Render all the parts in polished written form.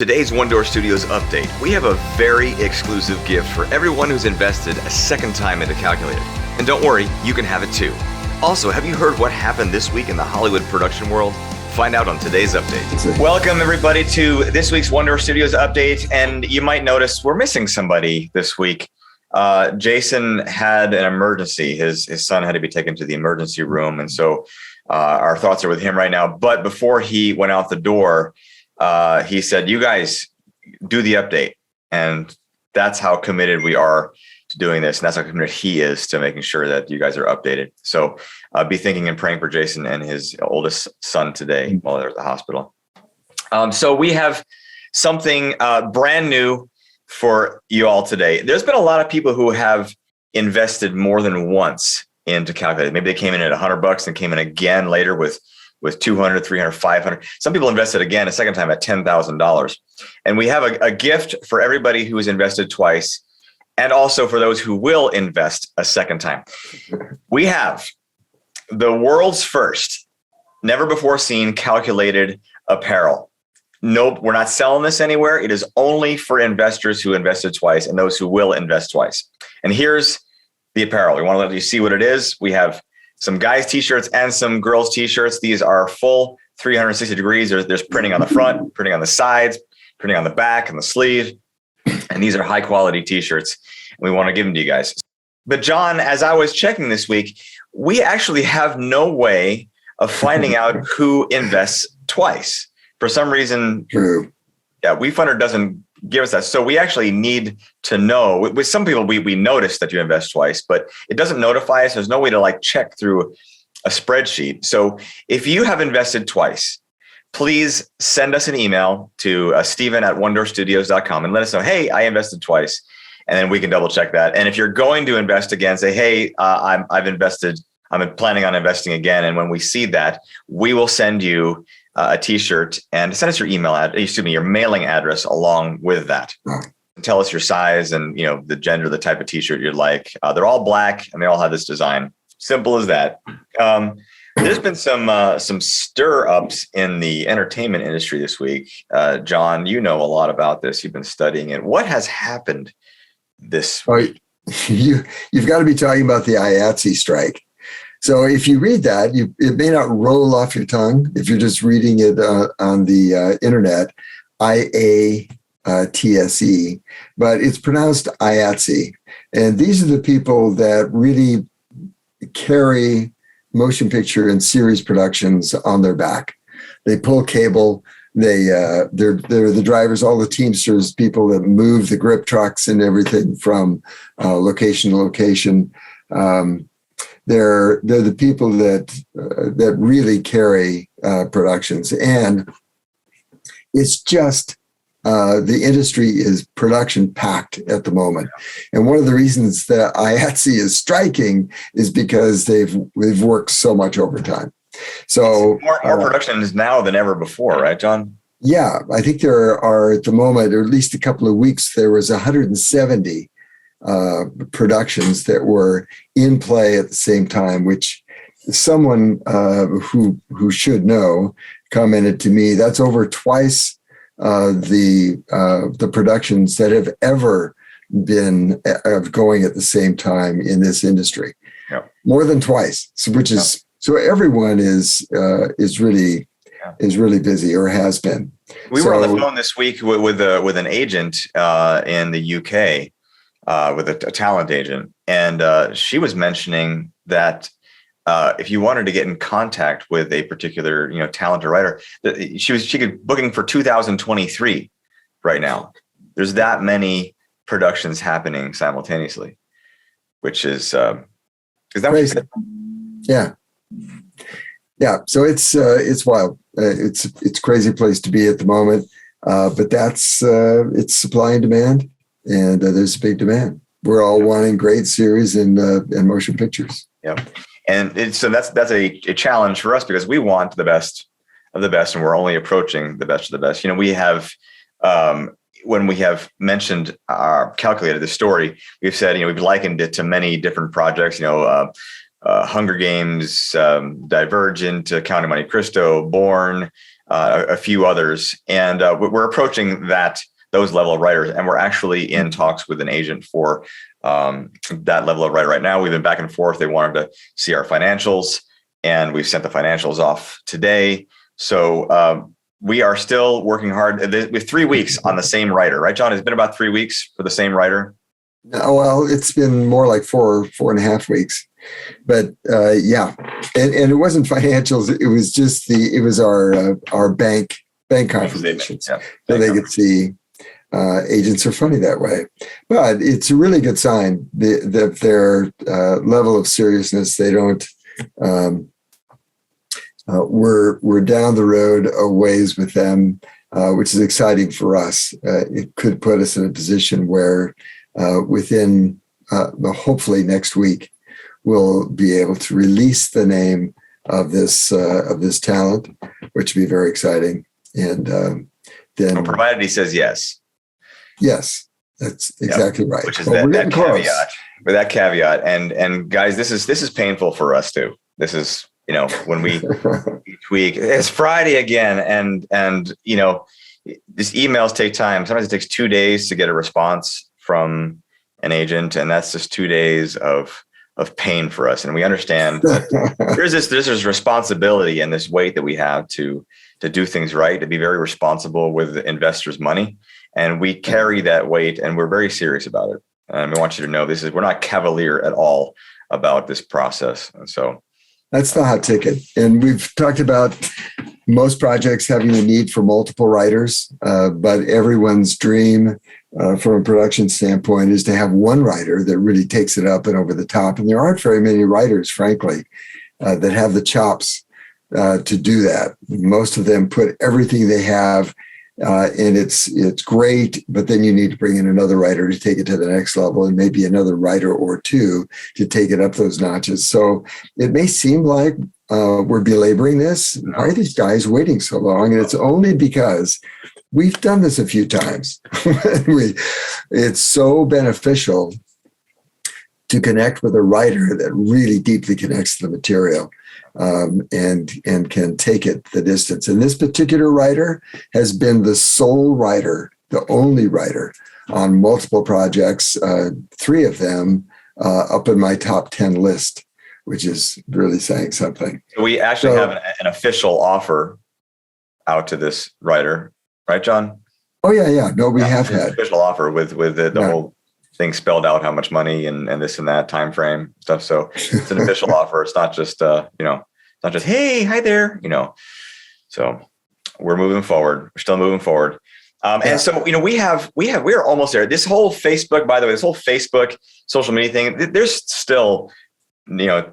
Today's One Door Studios update, we have a very exclusive gift for everyone who's invested a second time into Calculated. And don't worry, you can have it too. Also, have you heard what happened this week in the Hollywood production world? Find out on today's update. Welcome everybody to this week's One Door Studios update. And you might notice we're missing somebody this week. Jason had an emergency. His son had to be taken to the emergency room. And so our thoughts are with him right now. But before he went out the door, he said, you guys do the update. And that's how committed we are to doing this. And that's how committed he is to making sure that you guys are updated. So be thinking and praying for Jason and his oldest son today while they're at the hospital. So we have something brand new for you all today. There's been a lot of people who have invested more than once into Calculated. Maybe they came in at $100 and came in again later with 200, 300, 500. Some people invested again a second time at $10,000. And we have a gift for everybody who has invested twice, and also for those who will invest a second time. We have the world's first, never before seen Calculated apparel. Nope, we're not selling this anywhere. It is only for investors who invested twice and those who will invest twice. And here's the apparel. We want to let you see what it is. We have some guys t-shirts and some girls t-shirts. These are full 360 degrees. There's printing on the front, printing on the sides, printing on the back and the sleeve. And these are high quality t-shirts. And we want to give them to you guys. But John, as I was checking this week, we actually have no way of finding out who invests twice. For some reason, True. Yeah, WeFunder doesn't give us that. So we actually need to know. With some people, we notice that you invest twice, but it doesn't notify us. There's no way to check through a spreadsheet. So if you have invested twice, please send us an email to Steven@onedoorstudios.com and let us know, hey, I invested twice. And then we can double check that. And if you're going to invest again, say, hey, I've invested. I'm planning on investing again. And when we see that, we will send you a t-shirt and send us your your mailing address along with that. Tell us your size and the gender, the type of t-shirt you'd like. They're all black and they all have this design. Simple as that. There's been some stir-ups in the entertainment industry this week. John, you know a lot about this. You've been studying it. What has happened this week? You've got to be talking about the IATSE strike. So if you read that, it may not roll off your tongue if you're just reading it on the internet, IATSE, but it's pronounced IATSE. And these are the people that really carry motion picture and series productions on their back. They pull cable. They're the drivers, all the Teamsters, people that move the grip trucks and everything from location to location. They're the people that really carry productions, and it's just the industry is production packed at the moment. And one of the reasons that IATSE is striking is because they've worked so much overtime. So more productions now than ever before, right, John? Yeah, I think there are at the moment, or at least a couple of weeks, there was 170 productions that were in play at the same time, which someone who should know commented to me, that's over twice the productions that have ever been going at the same time in this industry. Yep. More than twice, so everyone is really busy, or has been. We were on the phone this week with an agent in the UK. With a talent agent. And she was mentioning that if you wanted to get in contact with a particular, talent or writer, she could booking for 2023 right now. There's that many productions happening simultaneously, which is that crazy. What you said? Yeah. So it's wild. It's a crazy place to be at the moment. But that's it's supply and demand. And there's a big demand. We're all wanting great series and motion pictures. Yeah, and so that's a challenge for us because we want the best of the best, and we're only approaching the best of the best. We have when we have mentioned our Calculated, the story, we've said we've likened it to many different projects. Hunger Games, Divergent, Count of Monte Cristo, Born, a few others, and we're approaching those level of writers, and we're actually in talks with an agent for that level of writer right now. We've been back and forth. They wanted to see our financials, and we've sent the financials off today. So we are still working hard. With 3 weeks on the same writer, right, John? It's been about 3 weeks for the same writer. No, well, it's been more like 4.5 weeks, but yeah, and it wasn't financials. It was just it was our bank confirmations, yeah, so they could see. Agents are funny that way, but it's a really good sign that their level of seriousness. They don't. We're down the road a ways with them, which is exciting for us. It could put us in a position where within hopefully next week we'll be able to release the name of this talent, which would be very exciting. And then, provided he says yes. Yes, that's exactly right. Which is that caveat. With that caveat, and guys, this is painful for us too. This is, when we each week, it's Friday again, and these emails take time. Sometimes it takes 2 days to get a response from an agent, and that's just 2 days of pain for us. And we understand that there's this responsibility and this weight that we have to do things right, to be very responsible with investors' money. And we carry that weight, and we're very serious about it. And we want you to know we're not cavalier at all about this process. And so that's the hot ticket. And we've talked about most projects having the need for multiple writers, but everyone's dream from a production standpoint is to have one writer that really takes it up and over the top. And there aren't very many writers, frankly, that have the chops to do that. Most of them put everything they have, and it's great, but then you need to bring in another writer to take it to the next level, and maybe another writer or two to take it up those notches. So it may seem like we're belaboring this. Why are these guys waiting so long? And it's only because we've done this a few times. It's so beneficial to connect with a writer that really deeply connects to the material. And can take it the distance. And this particular writer has been the sole writer, the only writer on multiple projects, 3 of them up in my top 10 list, which is really saying something. We actually have an official offer out to this writer, right, John? Oh, yeah. No, we have had an official offer with the whole thing spelled out, how much money and this and that time frame stuff. So it's an official offer. It's not just not just, hey, hi there, So we're moving forward. We're still moving forward. And so, we're almost there. This whole Facebook, by the way, social media thing, there's still,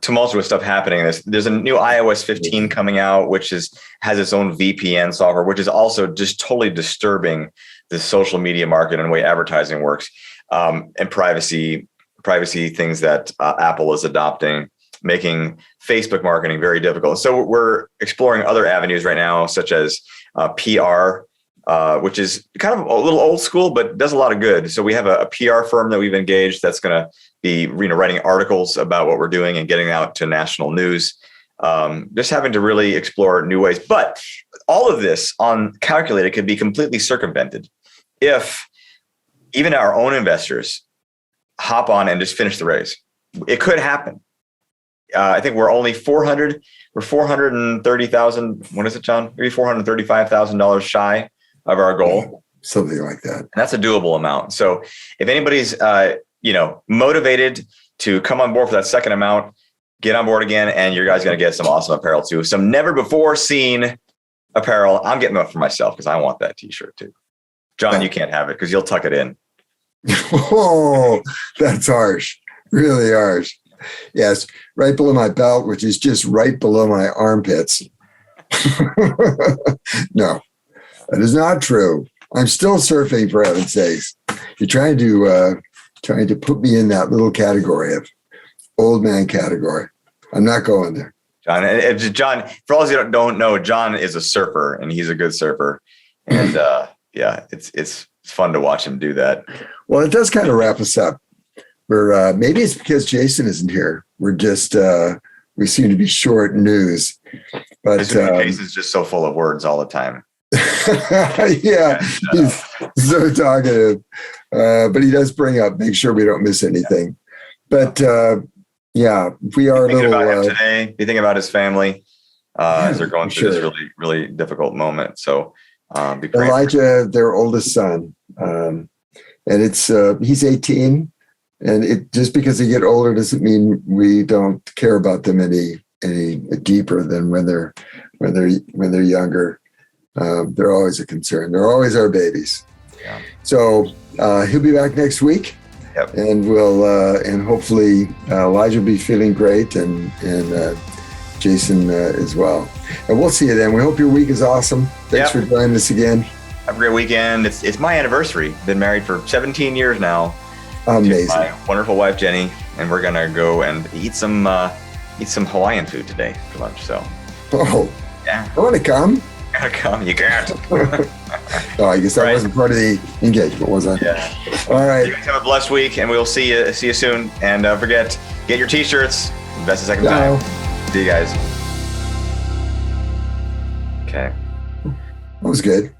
tumultuous stuff happening. There's a new iOS 15 coming out, which has its own VPN software, which is also just totally disturbing the social media market and the way advertising works, and privacy things that Apple is adopting, making Facebook marketing very difficult. So we're exploring other avenues right now, such as PR, which is kind of a little old school, but does a lot of good. So we have a PR firm that we've engaged that's going to be writing articles about what we're doing and getting out to national news. Just having to really explore new ways. But all of this on Calculated could be completely circumvented if even our own investors hop on and just finish the raise. It could happen. I think we're only $430,000. What is it, John? Maybe $435,000 shy of our goal. Something like that. And that's a doable amount. So if anybody's, motivated to come on board for that second amount, get on board again, and you guys going to get some awesome apparel too. Some never before seen apparel. I'm getting them for myself because I want that t-shirt too. John, you can't have it because you'll tuck it in. Oh, that's harsh. Really harsh. Yes, right below my belt, which is just right below my armpits. No, that is not true. I'm still surfing, for heaven's sakes. You're trying to put me in that little category of old man category. I'm not going there. John, for all of you that don't know, John is a surfer, and he's a good surfer. And it's fun to watch him do that. Well, it does kind of wrap us up. Maybe it's because Jason isn't here. We're just we seem to be short news, But Case is just so full of words all the time. yeah, he's so talkative. But he does bring up, make sure we don't miss anything. But yeah, we are a little. About him today. You think about his family as they're going through this really, really difficult moment. So be praying. Elijah, their oldest son, and it's he's 18, and it just because they get older doesn't mean we don't care about them any deeper than when they're younger. They're always a concern. They're always our babies. Yeah. So he'll be back next week. Yep. And we'll and hopefully Elijah will be feeling great, and Jason as well. And we'll see you then. We hope your week is awesome. Thanks for joining us again. Have a great weekend. It's my anniversary. Been married for 17 years now. Amazing. To my wonderful wife Jenny, and we're gonna go and eat some Hawaiian food today for lunch. So. Oh. Yeah. I want to come. Gotta come. You can't. Oh, I guess that wasn't part of the engagement, was I? Yeah. All right. You guys have a blessed week, and we'll see you soon. And don't forget, get your t-shirts. Invest a second time. See you guys. Okay. That was good.